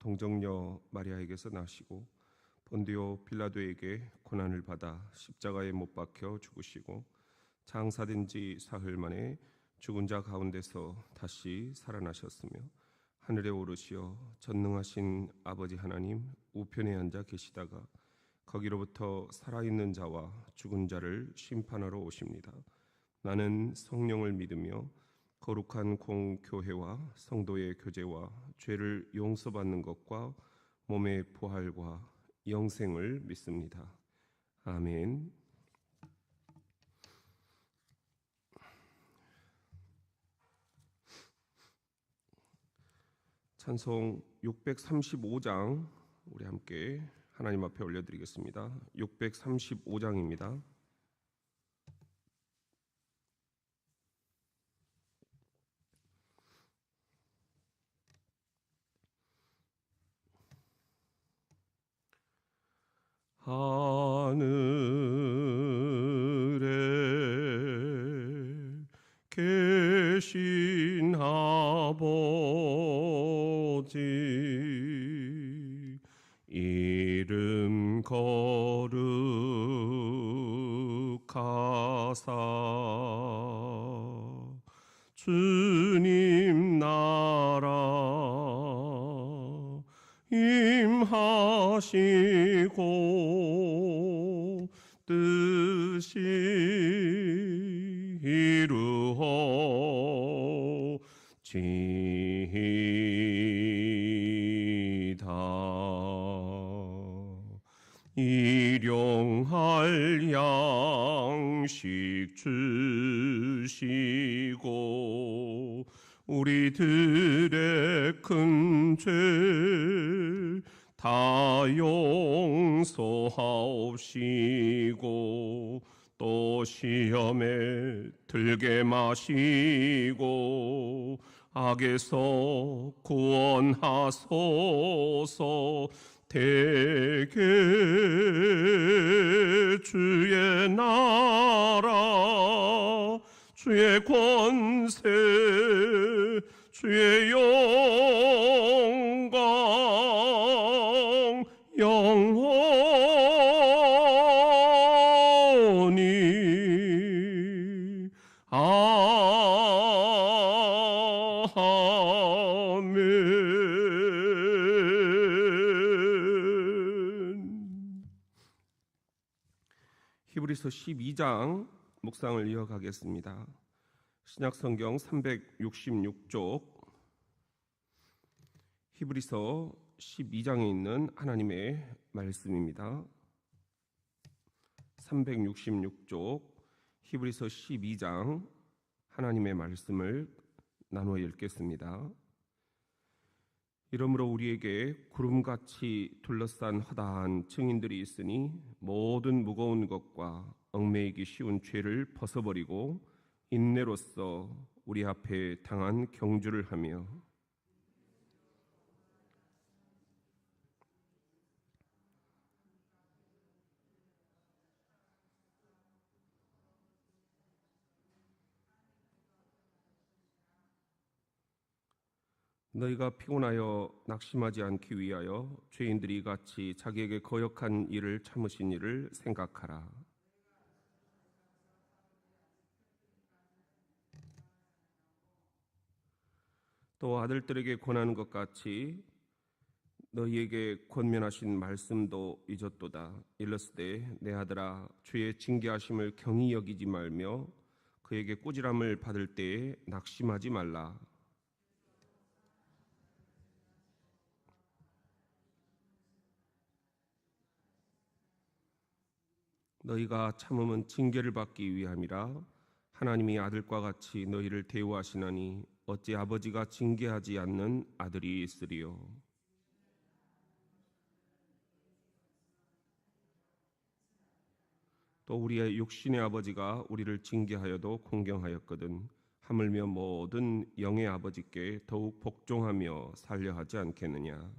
동정녀 마리아에게서 나시고 본디오 빌라도에게 고난을 받아 십자가에 못 박혀 죽으시고 장사된 지 사흘 만에 죽은 자 가운데서 다시 살아나셨으며 하늘에 오르시어 전능하신 아버지 하나님 우편에 앉아 계시다가 거기로부터 살아있는 자와 죽은 자를 심판하러 오십니다. 나는 성령을 믿으며 거룩한 공교회와 성도의 교제와 죄를 용서받는 것과 몸의 부활과 영생을 믿습니다. 아멘. 찬송 635장 우리 함께 하나님 앞에 올려드리겠습니다. 635장입니다. 하늘에 계신 아버지 이름 거룩하사 주님 나라 임하시고 뜻이 이루어지이다. 일용할 양식 주시고 우리들의 큰 죄 다 용서하옵시고 또 시험에 들게 마시고 악에서 구원하소서. 대개 주의 나라 주의 권세 주의 영광 영원히 아멘. 히브리서 12장 묵상을 이어가겠습니다. 신약성경 366쪽 히브리서 12장에 있는 하나님의 말씀입니다. 366쪽 히브리서 12장 하나님의 말씀을 나누어 읽겠습니다. 이러므로 우리에게 구름같이 둘러싼 허다한 증인들이 있으니 모든 무거운 것과 얽매이기 쉬운 죄를 벗어버리고 인내로써 우리 앞에 당한 경주를 하며 너희가 피곤하여 낙심하지 않기 위하여 죄인들이 같이 자기에게 거역한 일을 참으신 일을 생각하라. 또 아들들에게 권하는 것 같이 너희에게 권면하신 말씀도 잊었도다. 일렀으되 내 아들아 주의 징계하심을 경히 여기지 말며 그에게 꾸지람을 받을 때에 낙심하지 말라. 너희가 참음은 징계를 받기 위함이라. 하나님이 아들과 같이 너희를 대우하시나니 어찌 아버지가 징계하지 않는 아들이 있으리요. 또 우리의 육신의 아버지가 우리를 징계하여도 공경하였거든 하물며 모든 영의 아버지께 더욱 복종하며 살려 하지 않겠느냐.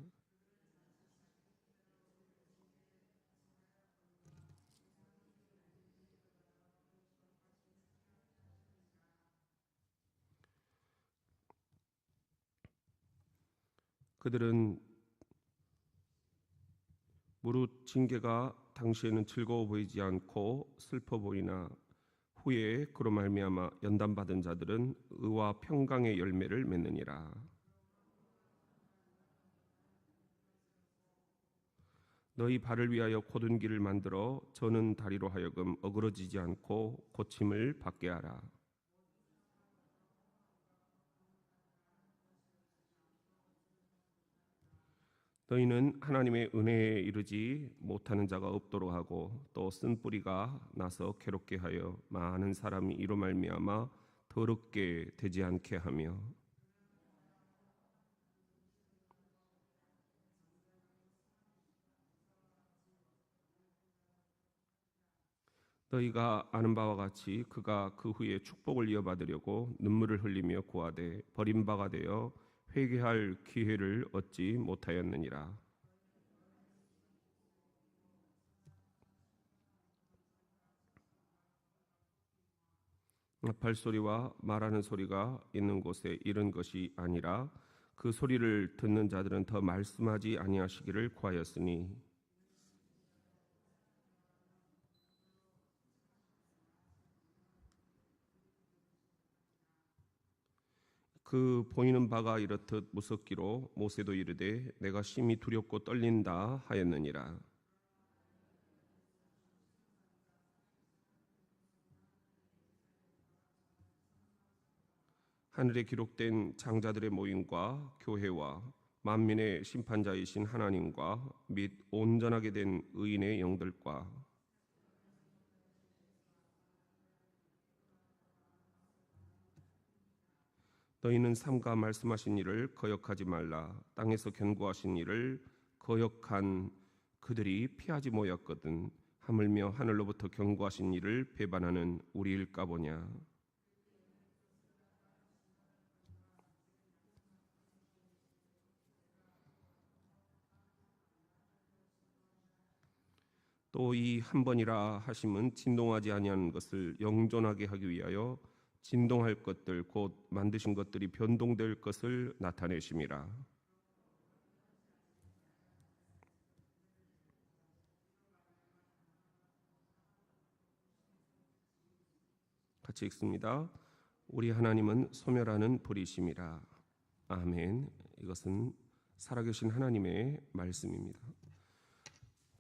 그들은 무릇 징계가 당시에는 즐거워 보이지 않고 슬퍼 보이나 후에 그로 말미암아 연단받은 자들은 의와 평강의 열매를 맺느니라. 너희 발을 위하여 곧은 길을 만들어 저는 다리로 하여금 어그러지지 않고 고침을 받게 하라. 너희는 하나님의 은혜에 이르지 못하는 자가 없도록 하고 또 쓴 뿌리가 나서 괴롭게 하여 많은 사람이 이로 말미암아 더럽게 되지 않게 하며 너희가 아는 바와 같이 그가 그 후에 축복을 이어받으려고 눈물을 흘리며 고하되 버림바가 되어 회개할 기회를 얻지 못하였느니라. 발소리와 말하는 소리가 있는 곳에 이른 것이 아니라 그 소리를 듣는 자들은 더 말씀하지 아니하시기를 구하였으니 그 보이는 바가 이렇듯 무섭기로 모세도 이르되 내가 심히 두렵고 떨린다 하였느니라. 하늘에 기록된 장자들의 모임과 교회와 만민의 심판자이신 하나님과 및 온전하게 된 의인의 영들과 너희는 삼가 말씀하신 일을 거역하지 말라. 땅에서 견고하신 일을 거역한 그들이 피하지 모였거든. 하물며 하늘로부터 견고하신 일을 배반하는 우리일까 보냐. 또 이 한 번이라 하심은 진동하지 아니하는 것을 영존하게 하기 위하여 진동할 것들 곧 만드신 것들이 변동될 것을 나타내심이라. 같이 읽습니다. 우리 하나님은 소멸하는 불이심이라. 아멘. 이것은 살아계신 하나님의 말씀입니다.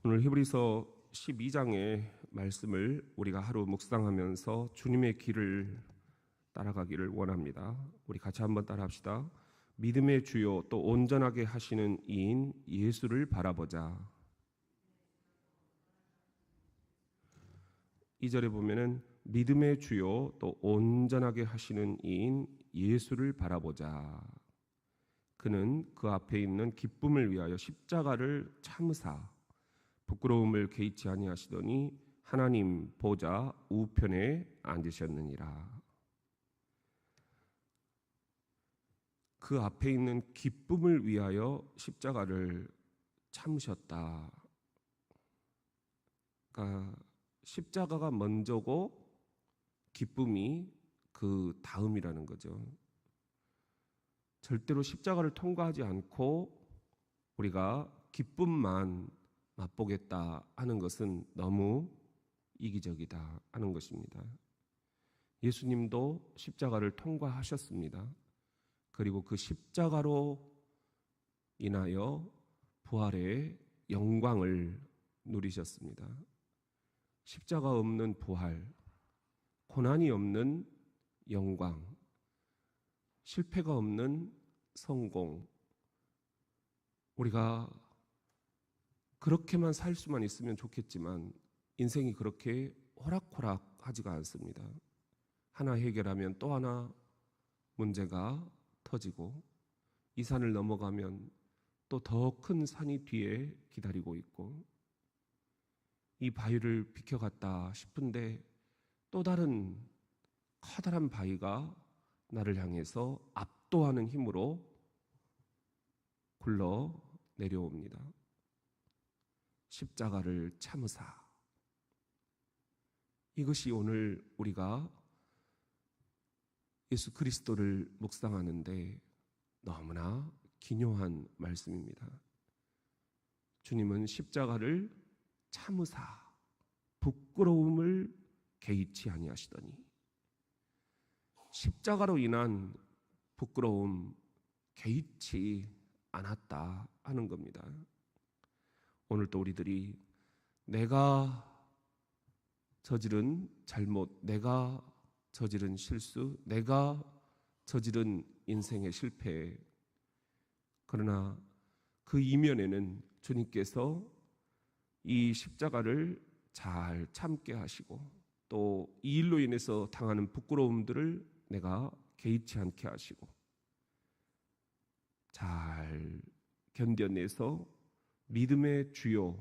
오늘 히브리서 12장의 말씀을 우리가 하루 묵상하면서 주님의 길을 따라가기를 원합니다. 우리 같이 한번 따라합시다. 믿음의 주요 또 온전하게 하시는 이인 예수를 바라보자. 2절에 보면은 믿음의 주요 또 온전하게 하시는 이인 예수를 바라보자. 그는 그 앞에 있는 기쁨을 위하여 십자가를 참으사 부끄러움을 개의치 아니하시더니 하나님 보좌 우편에 앉으셨느니라. 그 앞에 있는 기쁨을 위하여 십자가를 참으셨다. 그러니까 십자가가 먼저고 기쁨이 그 다음이라는 거죠. 절대로 십자가를 통과하지 않고 우리가 기쁨만 맛보겠다 하는 것은 너무 이기적이다 하는 것입니다. 예수님도 십자가를 통과하셨습니다. 그리고 그 십자가로 인하여 부활의 영광을 누리셨습니다. 십자가 없는 부활, 고난이 없는 영광, 실패가 없는 성공, 우리가 그렇게만 살 수만 있으면 좋겠지만 인생이 그렇게 호락호락하지가 않습니다. 하나 해결하면 또 하나 문제가 터지고 이 산을 넘어가면 또 더 큰 산이 뒤에 기다리고 있고 이 바위를 비켜갔다 싶은데 또 다른 커다란 바위가 나를 향해서 압도하는 힘으로 굴러 내려옵니다. 십자가를 참으사. 이것이 오늘 우리가 예수 그리스도를 묵상하는데 너무나 기묘한 말씀입니다. 주님은 십자가를 참으사 부끄러움을 개의치 아니하시더니, 십자가로 인한 부끄러움 개의치 않았다 하는 겁니다. 오늘 또 우리들이 내가 저지른 잘못, 내가 저지른 실수, 내가 저지른 인생의 실패, 그러나 그 이면에는 주님께서 이 십자가를 잘 참게 하시고, 또 이 일로 인해서 당하는 부끄러움들을 내가 개의치 않게 하시고 잘 견뎌내서 믿음의 주요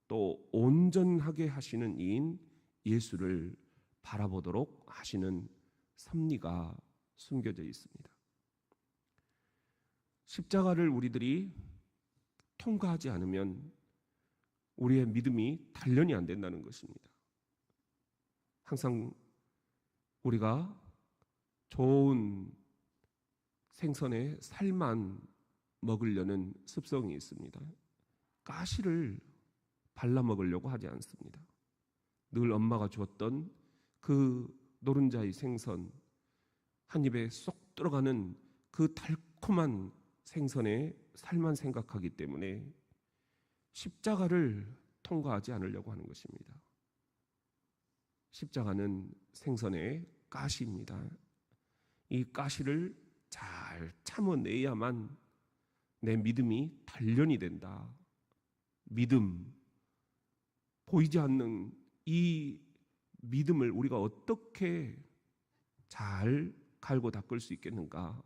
또 온전하게 하시는 이인 예수를 바라보도록 하시는 섭리가 숨겨져 있습니다. 십자가를 우리들이 통과하지 않으면 우리의 믿음이 단련이 안 된다는 것입니다. 항상 우리가 좋은 생선의 살만 먹으려는 습성이 있습니다. 가시를 발라 먹으려고 하지 않습니다. 늘 엄마가 주었던 그 노른자의 생선, 한 입에 쏙 들어가는 그 달콤한 생선의 살만 생각하기 때문에 십자가를 통과하지 않으려고 하는 것입니다. 십자가는 생선의 가시입니다. 이 가시를 잘 참아내야만 내 믿음이 단련이 된다. 믿음, 보이지 않는 이 믿음을 우리가 어떻게 잘 갈고 닦을 수 있겠는가?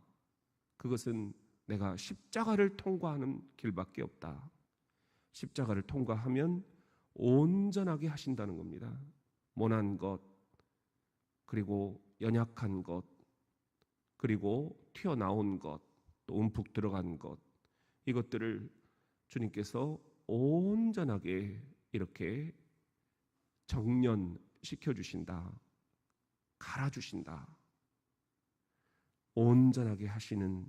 그것은 내가 십자가를 통과하는 길밖에 없다. 십자가를 통과하면 온전하게 하신다는 겁니다. 모난 것, 그리고 연약한 것, 그리고 튀어나온 것, 또 움푹 들어간 것, 이것들을 주님께서 온전하게 이렇게 정련시켜 주신다, 갈아주신다. 온전하게 하시는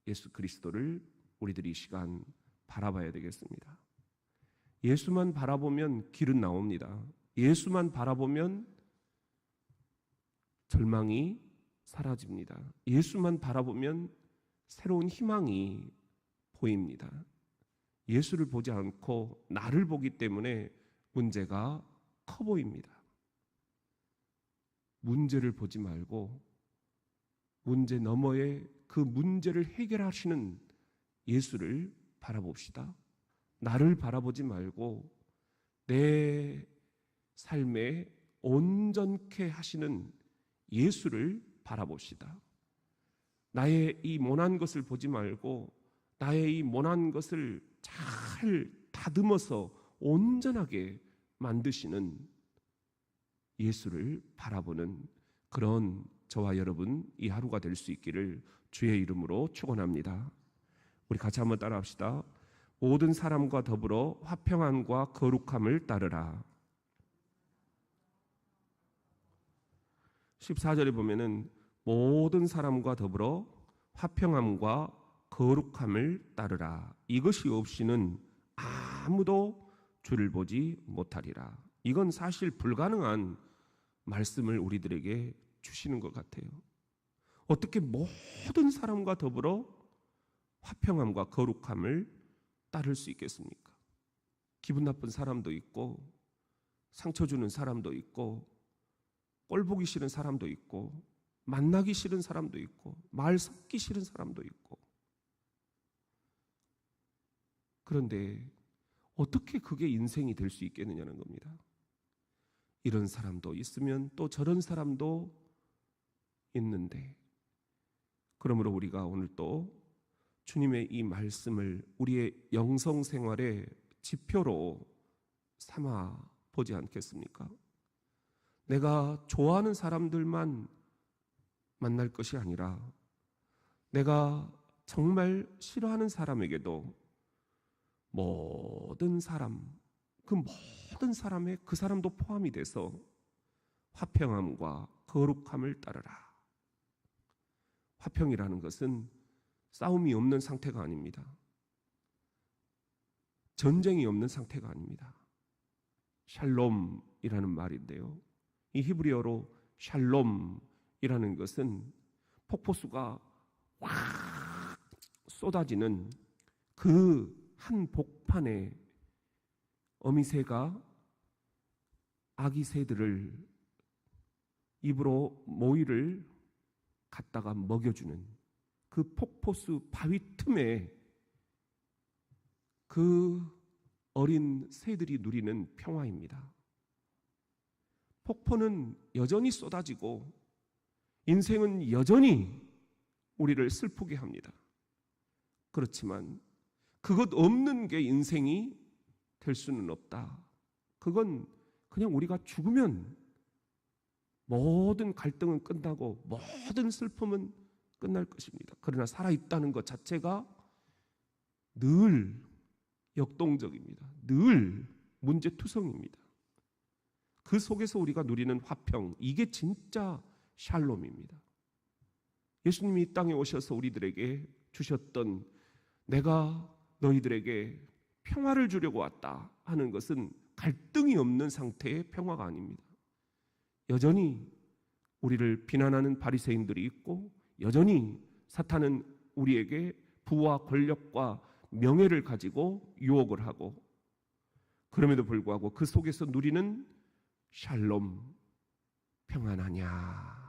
예수 그리스도를 우리들이 이 시간 바라봐야 되겠습니다. 예수만 바라보면 길은 나옵니다. 예수만 바라보면 절망이 사라집니다. 예수만 바라보면 새로운 희망이 보입니다. 예수를 보지 않고 나를 보기 때문에 문제가 커 보입니다. 문제를 보지 말고 문제 너머에 그 문제를 해결하시는 예수를 바라봅시다. 나를 바라보지 말고 내 삶에 온전케 하시는 예수를 바라봅시다. 나의 이 모난 것을 보지 말고 나의 이 모난 것을 잘 다듬어서 온전하게 만드시는 예수를 바라보는 그런 저와 여러분 이 하루가 될 수 있기를 주의 이름으로 축원합니다. 우리 같이 한번 따라합시다. 모든 사람과 더불어 화평함과 거룩함을 따르라. 14절에 보면은 모든 사람과 더불어 화평함과 거룩함을 따르라. 이것이 없이는 아무도 주를 보지 못하리라. 이건 사실 불가능한 말씀을 우리들에게 주시는 것 같아요. 어떻게 모든 사람과 더불어 화평함과 거룩함을 따를 수 있겠습니까? 기분 나쁜 사람도 있고 상처 주는 사람도 있고 꼴 보기 싫은 사람도 있고 만나기 싫은 사람도 있고 말 섞기 싫은 사람도 있고, 그런데 어떻게 그게 인생이 될 수 있겠느냐는 겁니다. 이런 사람도 있으면 또 저런 사람도 있는데, 그러므로 우리가 오늘 또 주님의 이 말씀을 우리의 영성생활의 지표로 삼아 보지 않겠습니까? 내가 좋아하는 사람들만 만날 것이 아니라 내가 정말 싫어하는 사람에게도 모든 사람, 그 모든 사람에 그 사람도 포함이 돼서 화평함과 거룩함을 따르라. 화평이라는 것은 싸움이 없는 상태가 아닙니다. 전쟁이 없는 상태가 아닙니다. 샬롬이라는 말인데요, 이 히브리어로 샬롬이라는 것은 폭포수가 확 쏟아지는 그 한 복판에 어미새가 아기 새들을 입으로 모이를 갖다가 먹여주는 그 폭포수 바위 틈에 그 어린 새들이 누리는 평화입니다. 폭포는 여전히 쏟아지고 인생은 여전히 우리를 슬프게 합니다. 그렇지만 그것 없는 게 인생이 될 수는 없다. 그건 그냥 우리가 죽으면 모든 갈등은 끝나고 모든 슬픔은 끝날 것입니다. 그러나 살아있다는 것 자체가 늘 역동적입니다. 늘 문제투성입니다. 그 속에서 우리가 누리는 화평, 이게 진짜 샬롬입니다. 예수님이 이 땅에 오셔서 우리들에게 주셨던 내가 너희들에게 평화를 주려고 왔다 하는 것은 갈등이 없는 상태의 평화가 아닙니다. 여전히 우리를 비난하는 바리새인들이 있고 여전히 사탄은 우리에게 부와 권력과 명예를 가지고 유혹을 하고, 그럼에도 불구하고 그 속에서 누리는 샬롬, 평안하냐?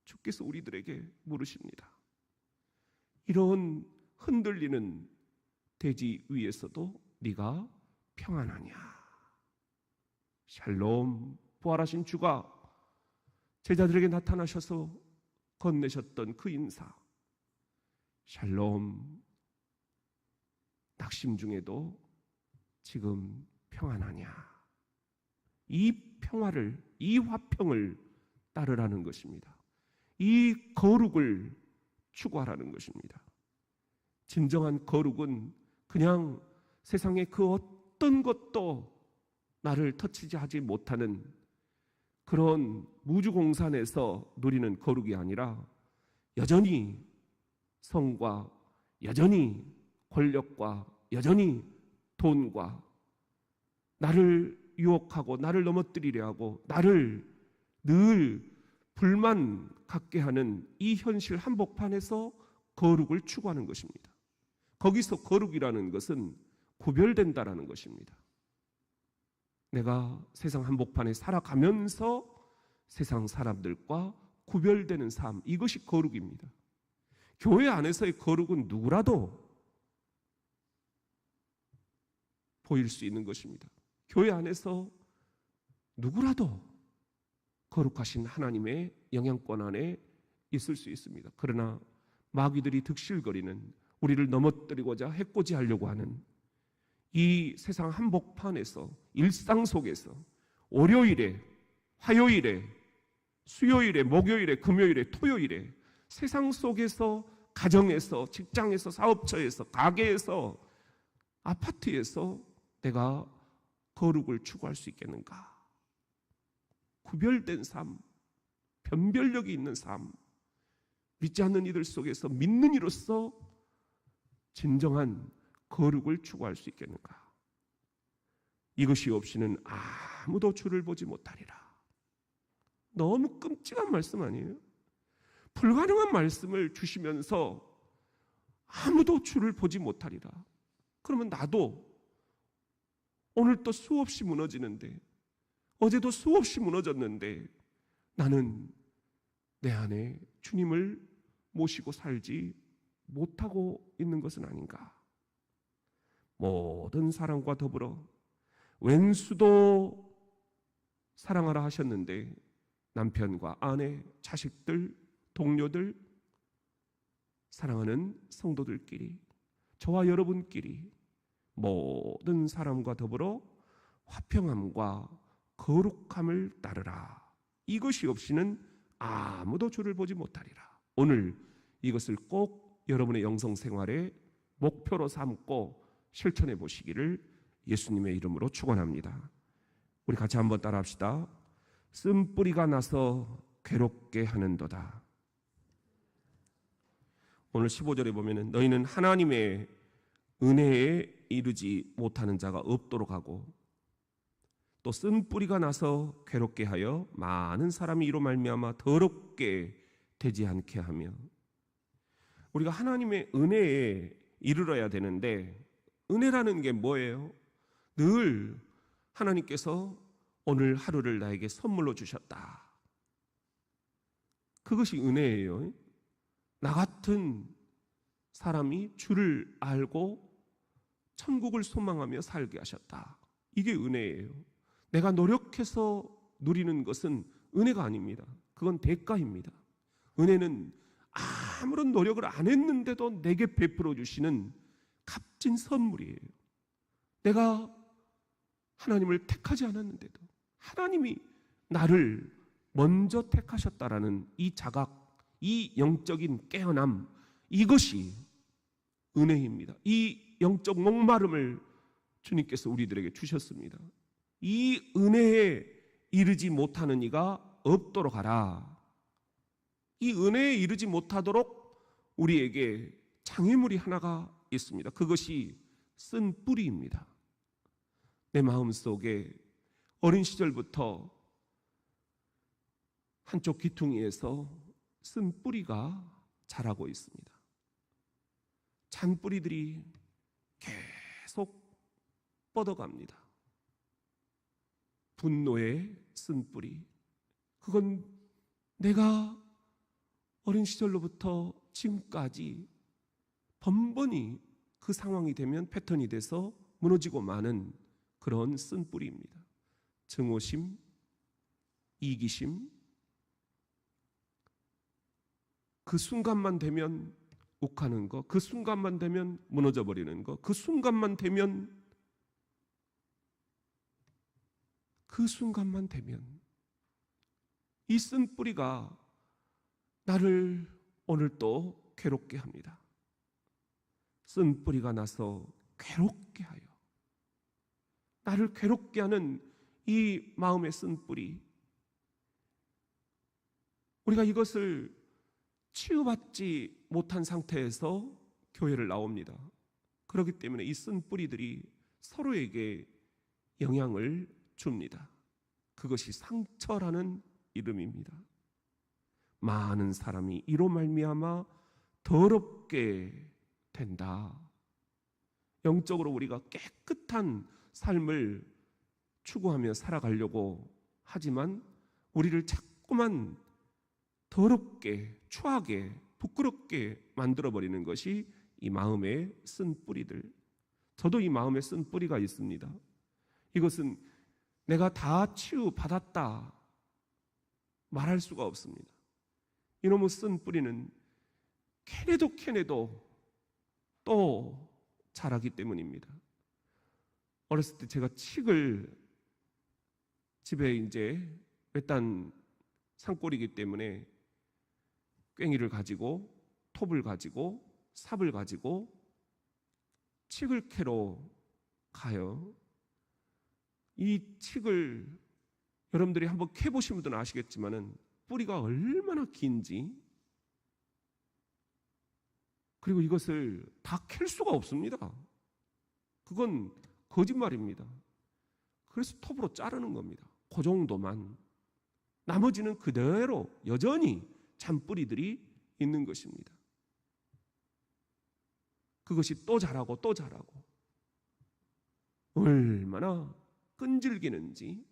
주께서 우리들에게 물으십니다. 이런 흔들리는 대지 위에서도 네가 평안하냐? 샬롬, 부활하신 주가 제자들에게 나타나셔서 건네셨던 그 인사, 샬롬, 낙심 중에도 지금 평안하냐? 이 평화를, 이 화평을 따르라는 것입니다. 이 거룩을 추구하라는 것입니다. 진정한 거룩은 그냥 세상의 그 어떤 것도 나를 터치지 하지 못하는 그런 무주공산에서 누리는 거룩이 아니라 여전히 성과, 여전히 권력과, 여전히 돈과 나를 유혹하고 나를 넘어뜨리려 하고 나를 늘 불만 갖게 하는 이 현실 한복판에서 거룩을 추구하는 것입니다. 거기서 거룩이라는 것은 구별된다라는 것입니다. 내가 세상 한복판에 살아가면서 세상 사람들과 구별되는 삶, 이것이 거룩입니다. 교회 안에서의 거룩은 누구라도 보일 수 있는 것입니다. 교회 안에서 누구라도 거룩하신 하나님의 영향권 안에 있을 수 있습니다. 그러나 마귀들이 득실거리는, 우리를 넘어뜨리고자 해코지하려고 하는 이 세상 한복판에서, 일상 속에서 월요일에, 화요일에, 수요일에, 목요일에, 금요일에, 토요일에 세상 속에서, 가정에서, 직장에서, 사업처에서, 가게에서, 아파트에서 내가 거룩을 추구할 수 있겠는가? 구별된 삶, 변별력이 있는 삶, 믿지 않는 이들 속에서 믿는 이로서 진정한 거룩을 추구할 수 있겠는가? 이것이 없이는 아무도 주를 보지 못하리라. 너무 끔찍한 말씀 아니에요? 불가능한 말씀을 주시면서 아무도 주를 보지 못하리라. 그러면 나도 오늘 또 수없이 무너지는데, 어제도 수없이 무너졌는데 나는 내 안에 주님을 모시고 살지 못하고 있는 것은 아닌가? 모든 사랑과 더불어 왼수도 사랑하라 하셨는데 남편과 아내, 자식들, 동료들, 사랑하는 성도들끼리, 저와 여러분끼리 모든 사람과 더불어 화평함과 거룩함을 따르라. 이것이 없이는 아무도 주를 보지 못하리라. 오늘 이것을 꼭 여러분의 영성생활의 목표로 삼고 실천해 보시기를 예수님의 이름으로 축원합니다. 우리 같이 한번 따라합시다. 쓴뿌리가 나서 괴롭게 하는도다. 오늘 15절에 보면은 너희는 하나님의 은혜의 이르지 못하는 자가 없도록 하고 또 쓴 뿌리가 나서 괴롭게 하여 많은 사람이 이로 말미암아 더럽게 되지 않게 하며 우리가 하나님의 은혜에 이르러야 되는데 은혜라는 게 뭐예요? 늘 하나님께서 오늘 하루를 나에게 선물로 주셨다. 그것이 은혜예요. 나 같은 사람이 주를 알고 천국을 소망하며 살게 하셨다. 이게 은혜예요. 내가 노력해서 누리는 것은 은혜가 아닙니다. 그건 대가입니다. 은혜는 아무런 노력을 안 했는데도 내게 베풀어 주시는 값진 선물이에요. 내가 하나님을 택하지 않았는데도 하나님이 나를 먼저 택하셨다라는 이 자각, 이 영적인 깨어남, 이것이 은혜입니다. 이 영적 목마름을 주님께서 우리들에게 주셨습니다. 이 은혜에 이르지 못하는 이가 없도록 하라. 이 은혜에 이르지 못하도록 우리에게 장애물이 하나가 있습니다. 그것이 쓴 뿌리입니다. 내 마음속에 어린 시절부터 한쪽 귀퉁이에서 쓴 뿌리가 자라고 있습니다. 잔뿌리들이 계속 뻗어갑니다. 분노의 쓴 뿌리, 그건 내가 어린 시절로부터 지금까지 번번이 그 상황이 되면 패턴이 돼서 무너지고 마는 그런 쓴 뿌리입니다. 증오심, 이기심, 그 순간만 되면 욱하는 거, 그 순간만 되면 무너져 버리는 거, 그 순간만 되면 이 쓴 뿌리가 나를 오늘 또 괴롭게 합니다. 쓴 뿌리가 나서 괴롭게 하여 나를 괴롭게 하는 이 마음의 쓴 뿌리, 우리가 이것을 치유받지 못한 상태에서 교회를 나옵니다. 그렇기 때문에 이 쓴 뿌리들이 서로에게 영향을 줍니다. 그것이 상처라는 이름입니다. 많은 사람이 이로 말미암아 더럽게 된다. 영적으로 우리가 깨끗한 삶을 추구하며 살아가려고 하지만 우리를 자꾸만 더럽게, 추하게, 부끄럽게 만들어버리는 것이 이 마음에 쓴 뿌리들. 저도 이 마음에 쓴 뿌리가 있습니다. 이것은 내가 다 치유받았다 말할 수가 없습니다. 이놈의 쓴 뿌리는 캐내도 또 자라기 때문입니다. 어렸을 때 제가 칡을 집에 이제 외딴 산골이기 때문에 괭이를 가지고 톱을 가지고 삽을 가지고 칡을 캐러 가요. 이 칡을 여러분들이 한번 캐보신 분들은 아시겠지만은 뿌리가 얼마나 긴지, 그리고 이것을 다 캘 수가 없습니다. 그건 거짓말입니다. 그래서 톱으로 자르는 겁니다. 그 정도만. 나머지는 그대로 여전히 잔뿌리들이 있는 것입니다. 그것이 또 자라고 또 자라고 얼마나 끈질기는지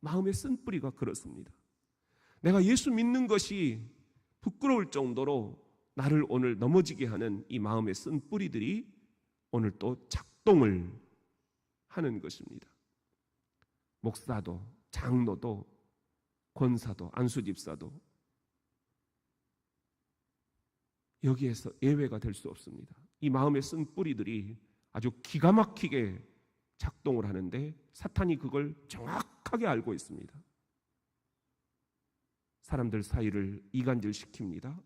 마음의 쓴뿌리가 그렇습니다. 내가 예수 믿는 것이 부끄러울 정도로 나를 오늘 넘어지게 하는 이 마음의 쓴뿌리들이 오늘 또 작동을 하는 것입니다. 목사도, 장로도, 권사도, 안수집사도 여기에서 예외가 될 수 없습니다. 이 마음에 쓴 뿌리들이 아주 기가 막히게 작동을 하는데 사탄이 그걸 정확하게 알고 있습니다. 사람들 사이를 이간질시킵니다.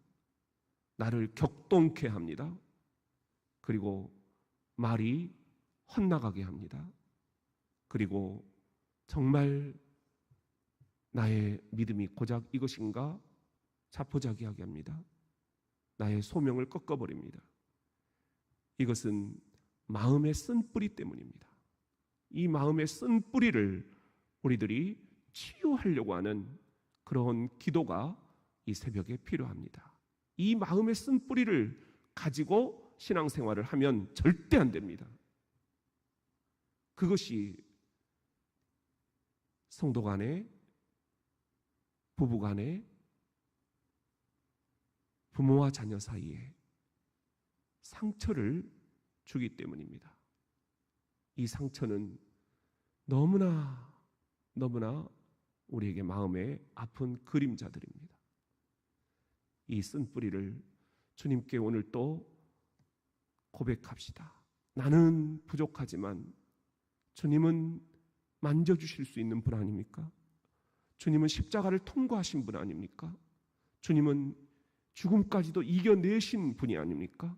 나를 격동케 합니다. 그리고 말이 헛나가게 합니다. 그리고 정말 나의 믿음이 고작 이것인가 자포자기하게 합니다. 나의 소명을 꺾어버립니다. 이것은 마음의 쓴 뿌리 때문입니다. 이 마음의 쓴 뿌리를 우리들이 치유하려고 하는 그런 기도가 이 새벽에 필요합니다. 이 마음의 쓴 뿌리를 가지고 신앙생활을 하면 절대 안 됩니다. 그것이 성도 간에, 부부 간에, 부모와 자녀 사이에 상처를 주기 때문입니다. 이 상처는 너무나 우리에게 마음에 아픈 그림자들입니다. 이 쓴 뿌리를 주님께 오늘 또 고백합시다. 나는 부족하지만 주님은 만져주실 수 있는 분 아닙니까? 주님은 십자가를 통과하신 분 아닙니까? 주님은 죽음까지도 이겨내신 분이 아닙니까?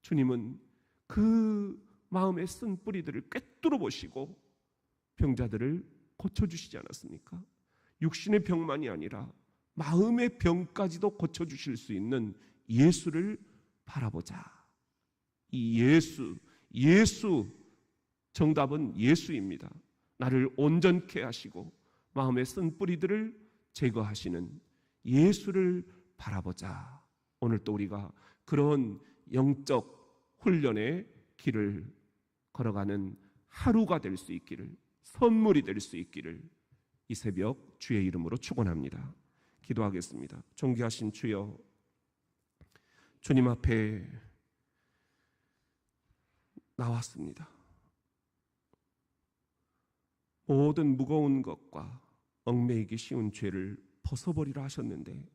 주님은 그 마음에 쓴 뿌리들을 꿰뚫어 보시고 병자들을 고쳐주시지 않았습니까? 육신의 병만이 아니라 마음의 병까지도 고쳐주실 수 있는 예수를 바라보자. 이 예수 정답은 예수입니다. 나를 온전케 하시고 마음에 쓴 뿌리들을 제거하시는 예수를 바라보자. 오늘 또 우리가 그런 영적 훈련의 길을 걸어가는 하루가 될 수 있기를, 선물이 될 수 있기를 이 새벽 주의 이름으로 축원합니다. 기도하겠습니다. 존귀하신 주여, 주님 앞에 나왔습니다. 모든 무거운 것과 얽매이기 쉬운 죄를 벗어버리라 하셨는데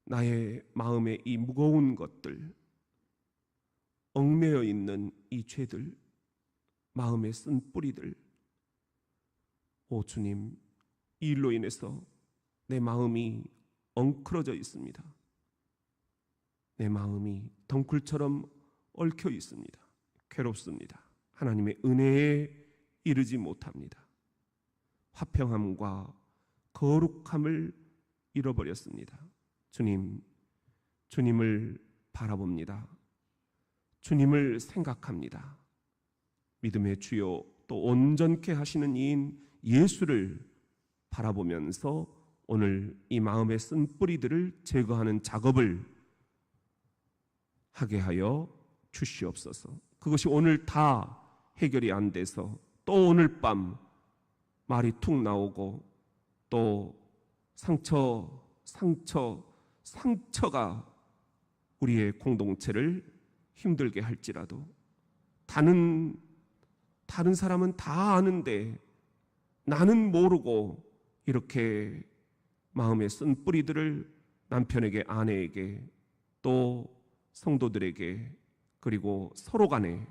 나의 마음에 이 무거운 것들, 얽매여 있는 이 죄들, 마음에 쓴 뿌리들, 오 주님, 이 일로 인해서 내 마음이 엉클어져 있습니다. 내 마음이 덩굴처럼 얽혀 있습니다. 괴롭습니다. 하나님의 은혜에 이르지 못합니다. 화평함과 거룩함을 잃어버렸습니다. 주님, 주님을 바라봅니다. 주님을 생각합니다. 믿음의 주요 또 온전케 하시는 이인 예수를 바라보면서 오늘 이 마음에 쓴 뿌리들을 제거하는 작업을 하게 하여 주시옵소서. 그것이 오늘 다 해결이 안 돼서 또 오늘 밤 말이 툭 나오고 또 상처가 우리의 공동체를 힘들게 할지라도 다른 사람은 다 아는데 나는 모르고 이렇게 마음에 쓴 뿌리들을 남편에게, 아내에게, 또 성도들에게, 그리고 서로 간에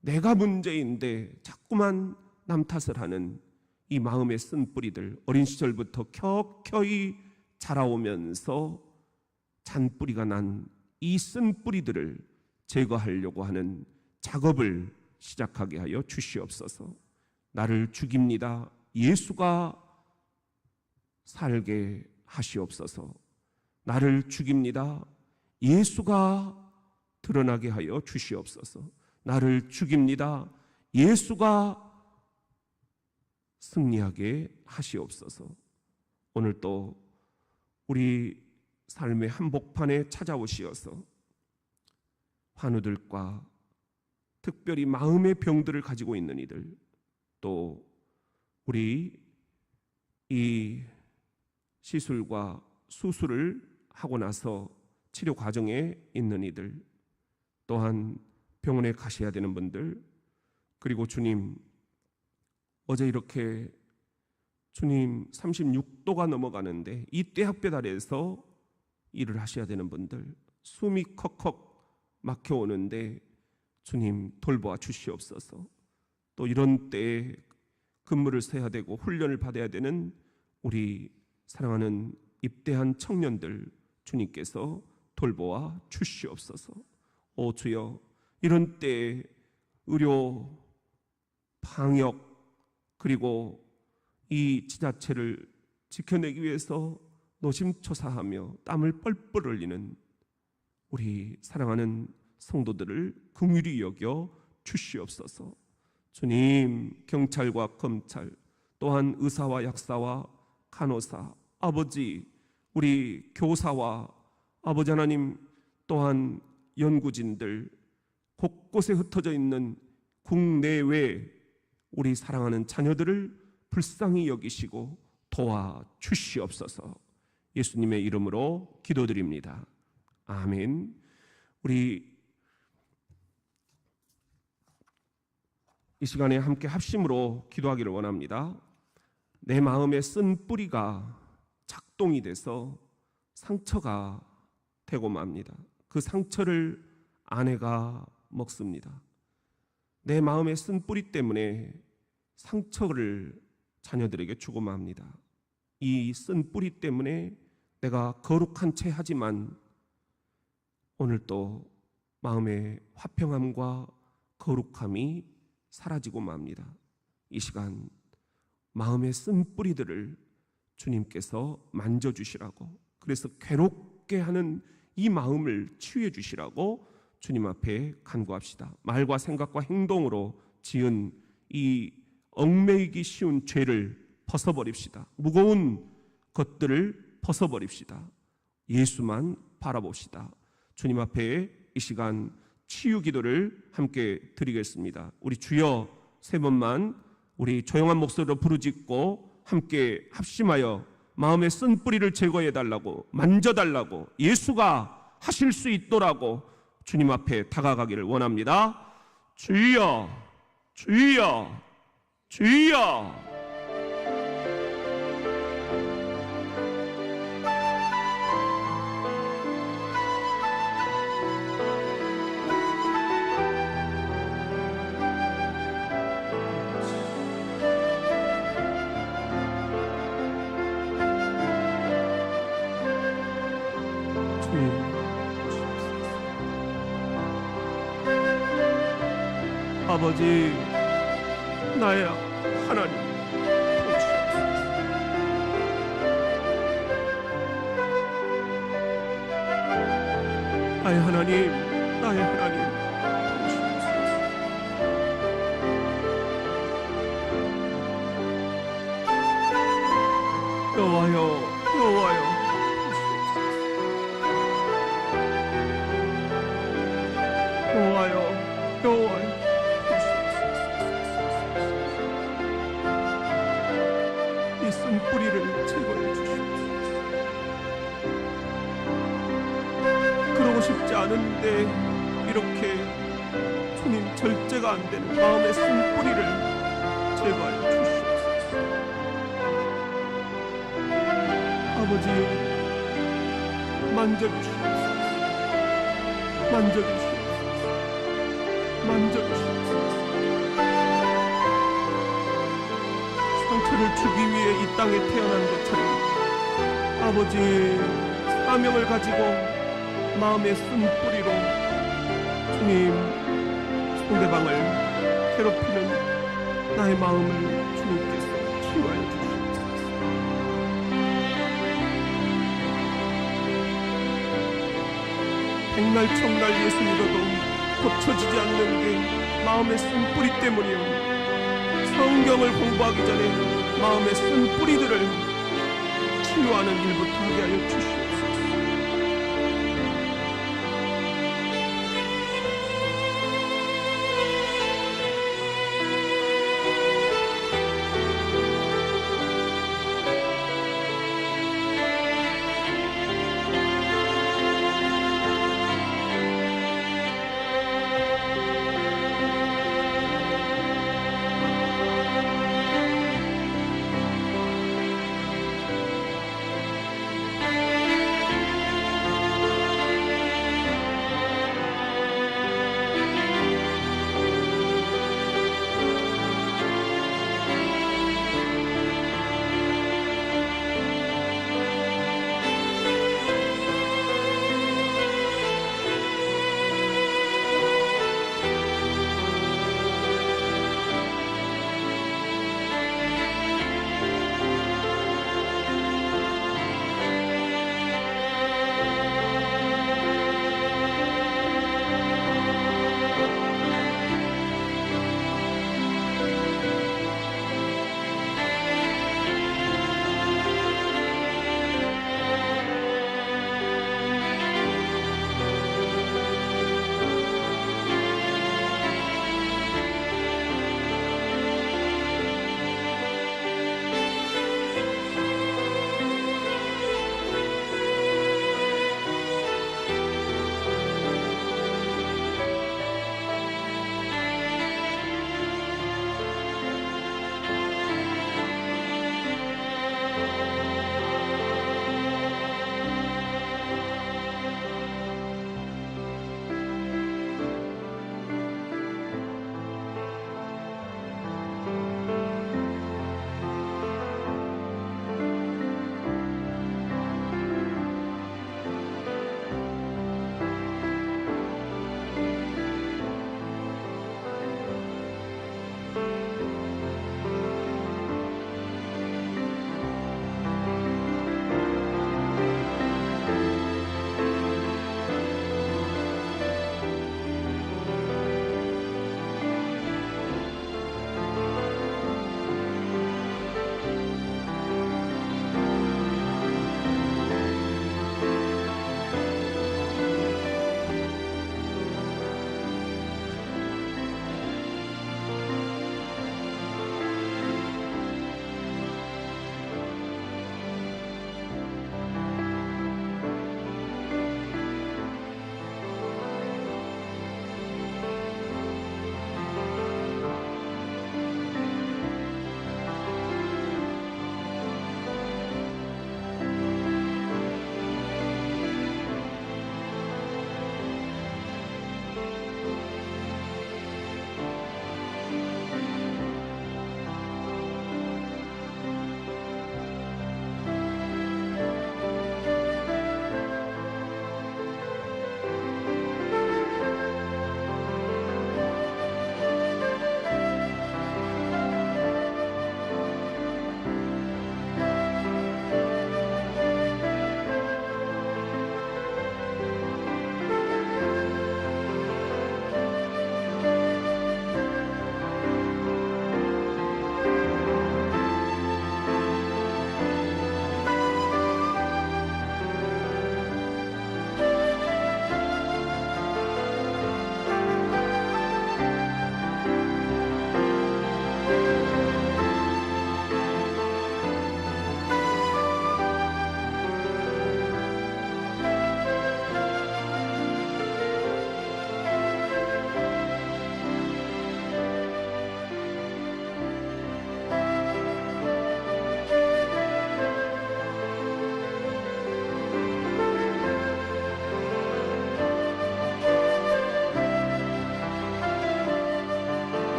내가 문제인데 자꾸만 남 탓을 하는 이 마음에 쓴 뿌리들, 어린 시절부터 켜켜이 자라오면서 잔뿌리가 난 이 쓴 뿌리들을 제거하려고 하는 작업을 시작하게 하여 주시옵소서. 나를 죽입니다. 예수가 살게 하시옵소서. 나를 죽입니다. 예수가 드러나게 하여 주시옵소서. 나를 죽입니다. 예수가 승리하게 하시옵소서. 오늘 또 우리 삶의 한복판에 찾아오시어서 환우들과 특별히 마음의 병들을 가지고 있는 이들, 또 우리 이 시술과 수술을 하고 나서 치료 과정에 있는 이들, 또한 병원에 가셔야 되는 분들, 그리고 주님, 어제 이렇게 주님 36도가 넘어가는데 이 떼학볕 아래에서 일을 하셔야 되는 분들, 숨이 컥컥 막혀오는데 주님 돌보아 주시옵소서. 또 이런 때에 근무를 서야 되고 훈련을 받아야 되는 우리 사랑하는 입대한 청년들, 주님께서 돌보아 주시옵소서. 오 주여, 이런 때에 의료, 방역, 그리고 이 지자체를 지켜내기 위해서 노심초사하며 땀을 뻘뻘 흘리는 우리 사랑하는 성도들을 긍휼히 여겨 주시옵소서. 주님, 경찰과 검찰, 또한 의사와 약사와 간호사, 아버지, 우리 교사와 아버지 하나님, 또한 연구진들, 곳곳에 흩어져 있는 국내외 우리 사랑하는 자녀들을 불쌍히 여기시고 도와주시옵소서. 예수님의 이름으로 기도드립니다. 아멘. 우리 이 시간에 함께 합심으로 기도하기를 원합니다. 내 마음에 쓴 뿌리가 작동이 돼서 상처가 되고 맙니다. 그 상처를 아내가 먹습니다. 내 마음에 쓴 뿌리 때문에 상처를 자녀들에게 주고 맙니다. 이 쓴 뿌리 때문에 내가 거룩한 채 하지만 오늘 또 마음의 화평함과 거룩함이 사라지고 맙니다. 이 시간 마음에 쓴 뿌리들을 주님께서 만져주시라고, 그래서 괴롭게 하는 이 마음을 치유해 주시라고 주님 앞에 간구합시다. 말과 생각과 행동으로 지은 이 얽매이기 쉬운 죄를 벗어버립시다. 무거운 것들을 벗어버립시다. 예수만 바라봅시다. 주님 앞에 이 시간 치유 기도를 함께 드리겠습니다. 우리 주여 세 번만 우리 조용한 목소리로 부르짖고 함께 합심하여 마음에 쓴 뿌리를 제거해 달라고, 만져달라고, 예수가 하실 수 있도라고 주님 앞에 다가가기를 원합니다. 주여, 주여, 주여. 아버지, 나의 하나님, 나의 하나님, 나의 하나님, 여호와여, 여호와여, 여호와여, 여호와여, 이 쓴 뿌리를 제거해 주시옵소서. 그러고 싶지 않은데 이렇게 주님 절제가 안 되는 마음의 쓴 뿌리를 제거해 주시옵소서. 아버지, 만져주시옵소서. 만져주시옵소서. 만져주시옵소서. 상처를 주기 위해 이 땅에 태어난 것처럼 아버지, 사명을 가지고 마음에 쓴 뿌리로 주님, 상대방을 괴롭히는 나의 마음을 주님께서 치유하여 주시옵소서. 백날 천날 예수 믿어도 고쳐지지 않는 게 마음에 쓴 뿌리 때문이옵니다. 성경을 공부하기 전에 마음에 쓴 뿌리들을 치유하는 일부터 하게 하여 주시옵소서.